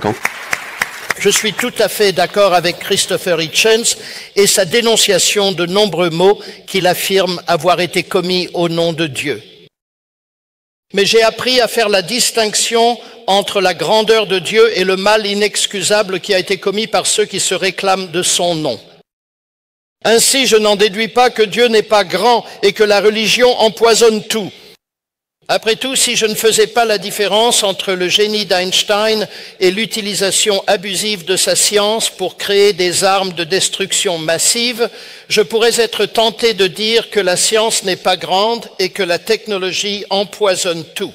Quand Je suis tout à fait d'accord avec Christopher Hitchens et sa dénonciation de nombreux maux qu'il affirme avoir été commis au nom de Dieu. Mais j'ai appris à faire la distinction entre la grandeur de Dieu et le mal inexcusable qui a été commis par ceux qui se réclament de son nom. Ainsi, je n'en déduis pas que Dieu n'est pas grand et que la religion empoisonne tout. Après tout, si je ne faisais pas la différence entre le génie d'Einstein et l'utilisation abusive de sa science pour créer des armes de destruction massive, je pourrais être tenté de dire que la science n'est pas grande et que la technologie empoisonne tout.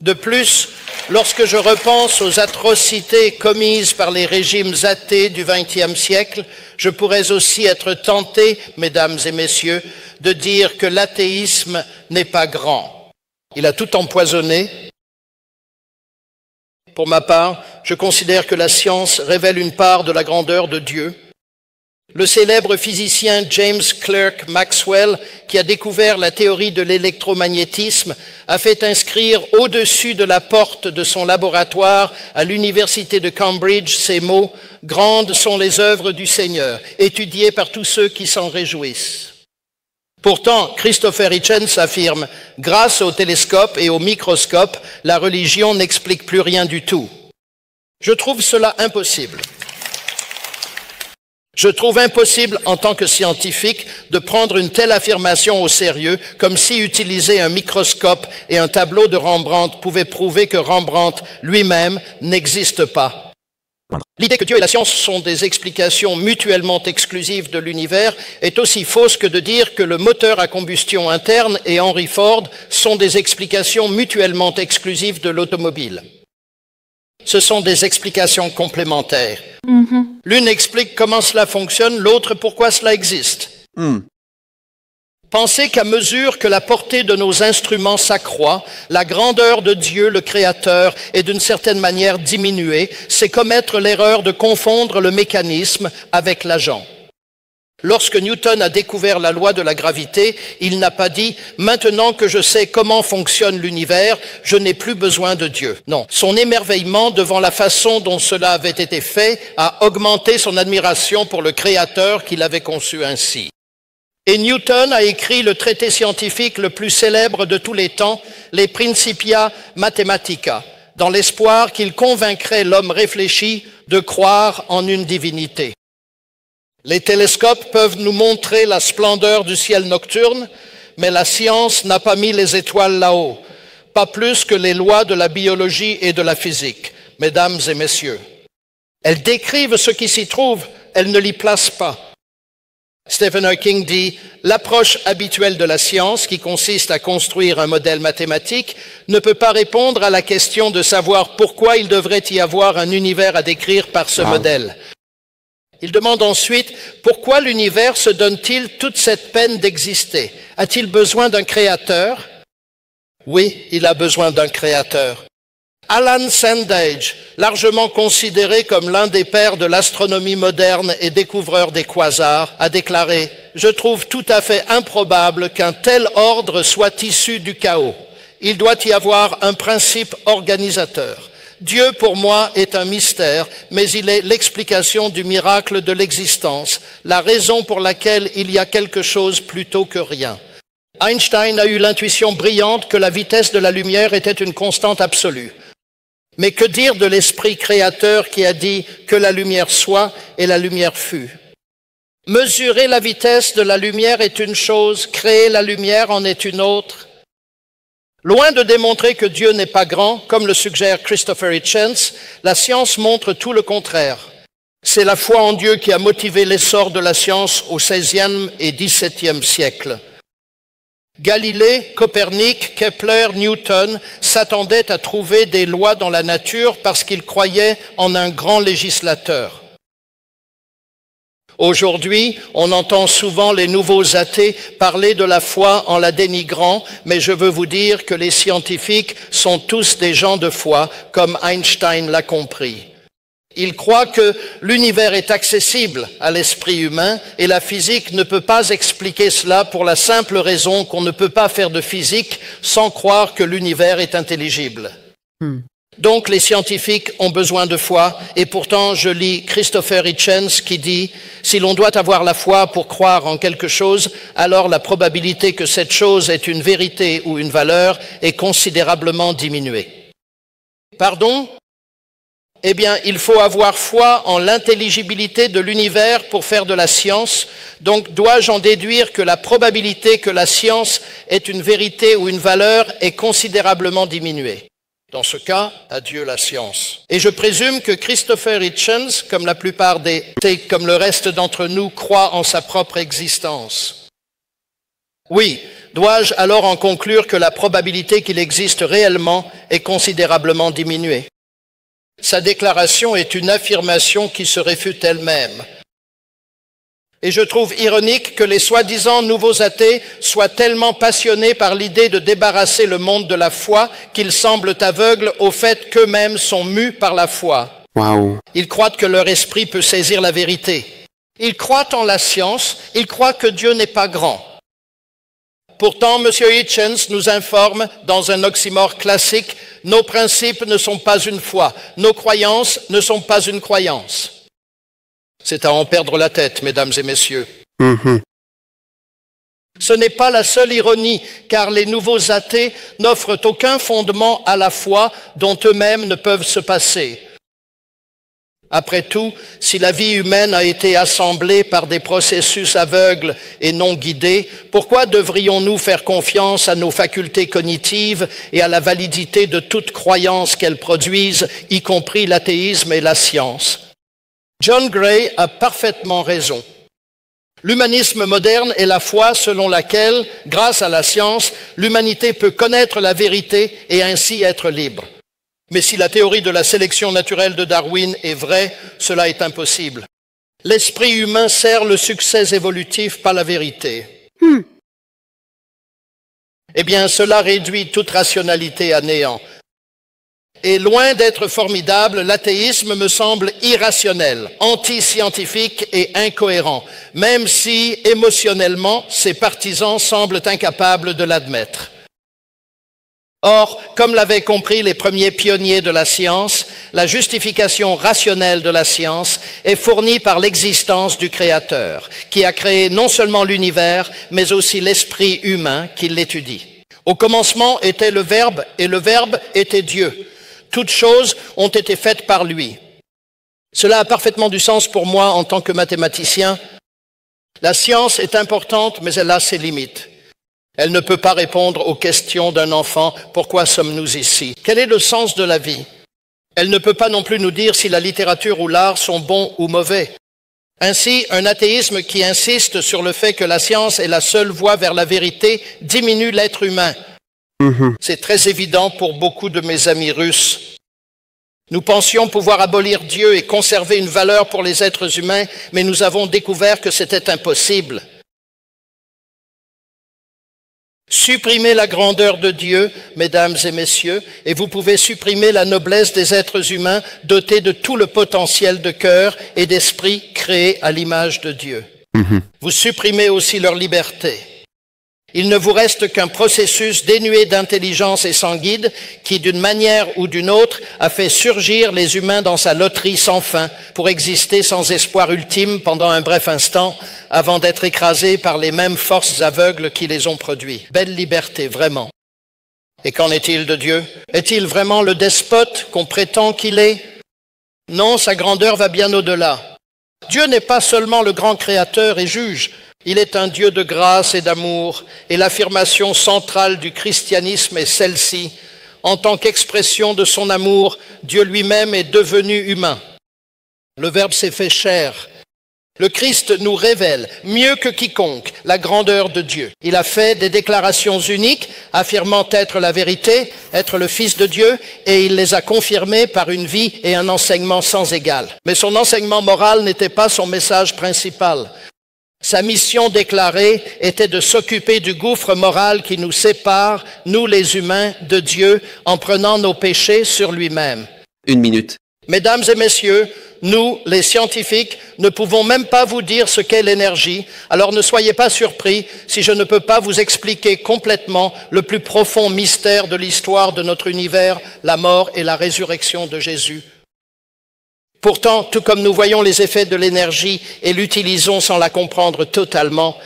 De plus, lorsque je repense aux atrocités commises par les régimes athées du XXe siècle, je pourrais aussi être tenté, mesdames et messieurs, de dire que l'athéisme n'est pas grand. Il a tout empoisonné. Pour ma part, je considère que la science révèle une part de la grandeur de Dieu. Le célèbre physicien James Clerk Maxwell, qui a découvert la théorie de l'électromagnétisme, a fait inscrire au-dessus de la porte de son laboratoire à l'université de Cambridge ces mots « Grandes sont les œuvres du Seigneur, étudiées par tous ceux qui s'en réjouissent ». Pourtant, Christopher Hitchens affirme « Grâce au télescope et au microscope, la religion n'explique plus rien du tout ». Je trouve cela impossible. Je trouve impossible, en tant que scientifique, de prendre une telle affirmation au sérieux, comme si utiliser un microscope et un tableau de Rembrandt pouvait prouver que Rembrandt lui-même n'existe pas. L'idée que Dieu et la science sont des explications mutuellement exclusives de l'univers est aussi fausse que de dire que le moteur à combustion interne et Henry Ford sont des explications mutuellement exclusives de l'automobile. Ce sont des explications complémentaires. L'une explique comment cela fonctionne, l'autre pourquoi cela existe. Pensez qu'à mesure que la portée de nos instruments s'accroît, la grandeur de Dieu, le Créateur, est d'une certaine manière diminuée. C'est commettre l'erreur de confondre le mécanisme avec l'agent. Lorsque Newton a découvert la loi de la gravité, il n'a pas dit « Maintenant que je sais comment fonctionne l'univers, je n'ai plus besoin de Dieu ». Non, son émerveillement devant la façon dont cela avait été fait a augmenté son admiration pour le Créateur qu'il avait conçu ainsi. Et Newton a écrit le traité scientifique le plus célèbre de tous les temps, les Principia Mathematica, dans l'espoir qu'il convaincrait l'homme réfléchi de croire en une divinité. Les télescopes peuvent nous montrer la splendeur du ciel nocturne, mais la science n'a pas mis les étoiles là-haut, pas plus que les lois de la biologie et de la physique, mesdames et messieurs. Elles décrivent ce qui s'y trouve, elles ne l'y placent pas. Stephen Hawking dit « L'approche habituelle de la science, qui consiste à construire un modèle mathématique, ne peut pas répondre à la question de savoir pourquoi il devrait y avoir un univers à décrire par ce modèle. » Il demande ensuite « Pourquoi l'univers se donne-t-il toute cette peine d'exister? A-t-il besoin d'un créateur ?» Oui, il a besoin d'un créateur. Alan Sandage, largement considéré comme l'un des pères de l'astronomie moderne et découvreur des quasars, a déclaré « Je trouve tout à fait improbable qu'un tel ordre soit issu du chaos. Il doit y avoir un principe organisateur. Dieu, pour moi, est un mystère, mais il est l'explication du miracle de l'existence, la raison pour laquelle il y a quelque chose plutôt que rien. » Einstein a eu l'intuition brillante que la vitesse de la lumière était une constante absolue. Mais que dire de l'esprit créateur qui a dit que la lumière soit et la lumière fut? Mesurer la vitesse de la lumière est une chose, créer la lumière en est une autre. Loin de démontrer que Dieu n'est pas grand, comme le suggère Christopher Hitchens, la science montre tout le contraire. C'est la foi en Dieu qui a motivé l'essor de la science au XVIe et XVIIe siècle. Galilée, Copernic, Kepler, Newton s'attendaient à trouver des lois dans la nature parce qu'ils croyaient en un grand législateur. Aujourd'hui, on entend souvent les nouveaux athées parler de la foi en la dénigrant, mais je veux vous dire que les scientifiques sont tous des gens de foi, comme Einstein l'a compris. Ils croient que l'univers est accessible à l'esprit humain et la physique ne peut pas expliquer cela pour la simple raison qu'on ne peut pas faire de physique sans croire que l'univers est intelligible. Donc les scientifiques ont besoin de foi, et pourtant je lis Christopher Hitchens qui dit « Si l'on doit avoir la foi pour croire en quelque chose, alors la probabilité que cette chose ait une vérité ou une valeur est considérablement diminuée. » Pardon ? Eh bien, il faut avoir foi en l'intelligibilité de l'univers pour faire de la science. Donc, dois-je en déduire que la probabilité que la science ait une vérité ou une valeur est considérablement diminuée? Dans ce cas, adieu la science. Et je présume que Christopher Hitchens, comme la plupart comme le reste d'entre nous, croit en sa propre existence. Oui, dois-je alors en conclure que la probabilité qu'il existe réellement est considérablement diminuée? Sa déclaration est une affirmation qui se réfute elle-même. Et je trouve ironique que les soi-disant nouveaux athées soient tellement passionnés par l'idée de débarrasser le monde de la foi qu'ils semblent aveugles au fait qu'eux-mêmes sont mus par la foi. Wow. Ils croient que leur esprit peut saisir la vérité. Ils croient en la science, ils croient que Dieu n'est pas grand. Pourtant, M. Hitchens nous informe, dans un oxymore classique, nos principes ne sont pas une foi, nos croyances ne sont pas une croyance. C'est à en perdre la tête, mesdames et messieurs. Ce n'est pas la seule ironie, car les nouveaux athées n'offrent aucun fondement à la foi dont eux-mêmes ne peuvent se passer. Après tout, si la vie humaine a été assemblée par des processus aveugles et non guidés, pourquoi devrions-nous faire confiance à nos facultés cognitives et à la validité de toute croyance qu'elles produisent, y compris l'athéisme et la science? John Gray a parfaitement raison. L'humanisme moderne est la foi selon laquelle, grâce à la science, l'humanité peut connaître la vérité et ainsi être libre. Mais si la théorie de la sélection naturelle de Darwin est vraie, cela est impossible. L'esprit humain sert le succès évolutif, pas la vérité. Eh bien, cela réduit toute rationalité à néant. Et loin d'être formidable, l'athéisme me semble irrationnel, anti-scientifique et incohérent, même si, émotionnellement, ses partisans semblent incapables de l'admettre. Or, comme l'avaient compris les premiers pionniers de la science, la justification rationnelle de la science est fournie par l'existence du Créateur, qui a créé non seulement l'univers, mais aussi l'esprit humain qui l'étudie. Au commencement était le Verbe, et le Verbe était Dieu. Toutes choses ont été faites par lui. Cela a parfaitement du sens pour moi en tant que mathématicien. La science est importante, mais elle a ses limites. Elle ne peut pas répondre aux questions d'un enfant « Pourquoi sommes-nous ici ?» Quel est le sens de la vie? Elle ne peut pas non plus nous dire si la littérature ou l'art sont bons ou mauvais. Ainsi, un athéisme qui insiste sur le fait que la science est la seule voie vers la vérité diminue l'être humain. C'est très évident pour beaucoup de mes amis russes. Nous pensions pouvoir abolir Dieu et conserver une valeur pour les êtres humains, mais nous avons découvert que c'était impossible. Supprimez la grandeur de Dieu, mesdames et messieurs, et vous pouvez supprimer la noblesse des êtres humains dotés de tout le potentiel de cœur et d'esprit créé à l'image de Dieu. Vous supprimez aussi leur liberté. Il ne vous reste qu'un processus dénué d'intelligence et sans guide qui, d'une manière ou d'une autre, a fait surgir les humains dans sa loterie sans fin pour exister sans espoir ultime pendant un bref instant avant d'être écrasés par les mêmes forces aveugles qui les ont produits. Belle liberté, vraiment. Et qu'en est-il de Dieu? Est-il vraiment le despote qu'on prétend qu'il est? Non, sa grandeur va bien au-delà. Dieu n'est pas seulement le grand créateur et juge. Il est un Dieu de grâce et d'amour, et l'affirmation centrale du christianisme est celle-ci. En tant qu'expression de son amour, Dieu lui-même est devenu humain. Le Verbe s'est fait chair. Le Christ nous révèle, mieux que quiconque, la grandeur de Dieu. Il a fait des déclarations uniques, affirmant être la vérité, être le Fils de Dieu, et il les a confirmées par une vie et un enseignement sans égal. Mais son enseignement moral n'était pas son message principal. Sa mission déclarée était de s'occuper du gouffre moral qui nous sépare, nous les humains, de Dieu, en prenant nos péchés sur lui-même. 1 minute. Mesdames et messieurs, nous, les scientifiques, ne pouvons même pas vous dire ce qu'est l'énergie, alors ne soyez pas surpris si je ne peux pas vous expliquer complètement le plus profond mystère de l'histoire de notre univers, la mort et la résurrection de Jésus. Pourtant, tout comme nous voyons les effets de l'énergie et l'utilisons sans la comprendre totalement,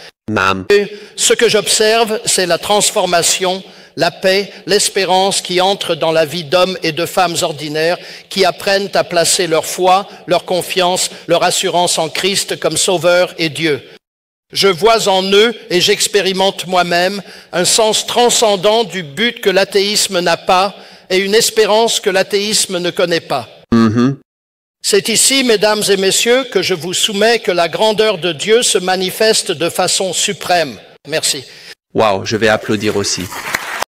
ce que j'observe, c'est la transformation, la paix, l'espérance qui entrent dans la vie d'hommes et de femmes ordinaires qui apprennent à placer leur foi, leur confiance, leur assurance en Christ comme Sauveur et Dieu. Je vois en eux, et j'expérimente moi-même, un sens transcendant du but que l'athéisme n'a pas et une espérance que l'athéisme ne connaît pas. C'est ici, mesdames et messieurs, que je vous soumets que la grandeur de Dieu se manifeste de façon suprême. Merci. Wow, je vais applaudir aussi.